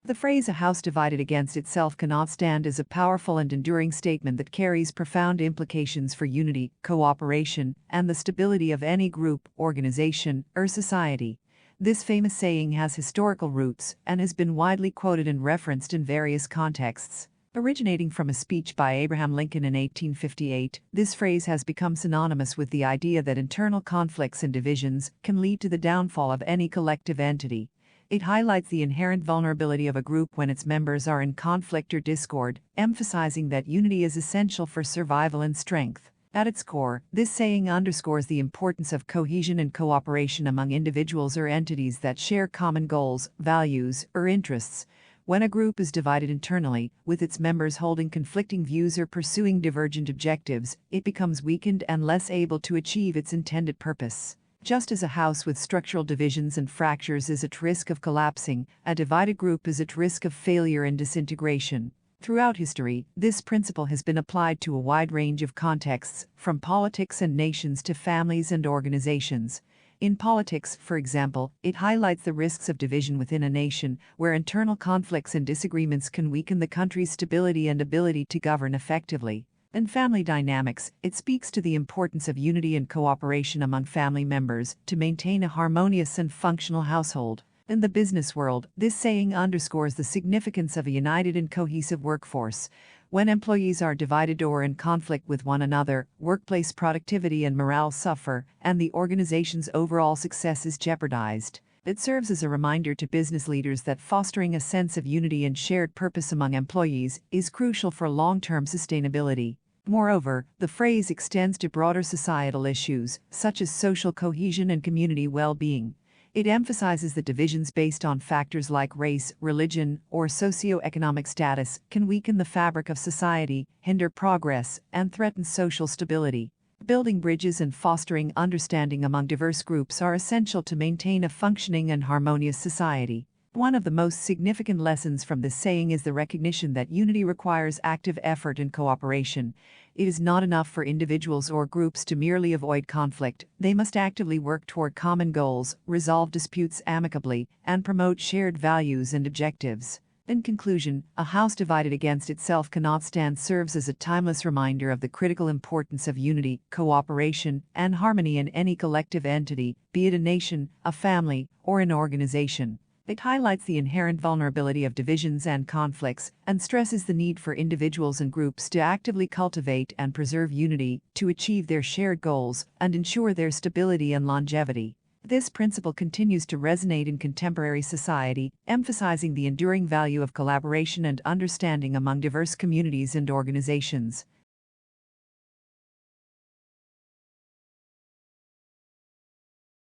The phrase "a house divided against itself cannot stand" is a powerful and enduring statement that carries profound implications for unity, cooperation, and the stability of any group, organization, or society. This famous saying has historical roots and has been widely quoted and referenced in various contexts. Originating from a speech by Abraham Lincoln in 1858, this phrase has become synonymous with the idea that internal conflicts and divisions can lead to the downfall of any collective entity. It highlights the inherent vulnerability of a group when its members are in conflict or discord, emphasizing that unity is essential for survival and strength. At its core, this saying underscores the importance of cohesion and cooperation among individuals or entities that share common goals, values, or interests. When a group is divided internally, with its members holding conflicting views or pursuing divergent objectives, it becomes weakened and less able to achieve its intended purpose. Just as a house with structural divisions and fractures is at risk of collapsing, a divided group is at risk of failure and disintegration. Throughout history, this principle has been applied to a wide range of contexts, from politics and nations to families and organizations. In politics, for example, it highlights the risks of division within a nation, where internal conflicts and disagreements can weaken the country's stability and ability to govern effectively. In family dynamics, it speaks to the importance of unity and cooperation among family members to maintain a harmonious and functional household. In the business world, this saying underscores the significance of a united and cohesive workforce. When employees are divided or in conflict with one another, workplace productivity and morale suffer, and the organization's overall success is jeopardized. It serves as a reminder to business leaders that fostering a sense of unity and shared purpose among employees is crucial for long-term sustainability. Moreover, the phrase extends to broader societal issues, such as social cohesion and community well-being. It emphasizes that divisions based on factors like race, religion, or socioeconomic status can weaken the fabric of society, hinder progress, and threaten social stability. Building bridges and fostering understanding among diverse groups are essential to maintain a functioning and harmonious society. One of the most significant lessons from this saying is the recognition that unity requires active effort and cooperation. It is not enough for individuals or groups to merely avoid conflict. They must actively work toward common goals, resolve disputes amicably, and promote shared values and objectives. In conclusion, "a house divided against itself cannot stand" serves as a timeless reminder of the critical importance of unity, cooperation, and harmony in any collective entity, be it a nation, a family, or an organization. It highlights the inherent vulnerability of divisions and conflicts, and stresses the need for individuals and groups to actively cultivate and preserve unity to achieve their shared goals and ensure their stability and longevity. This principle continues to resonate in contemporary society, emphasizing the enduring value of collaboration and understanding among diverse communities and organizations.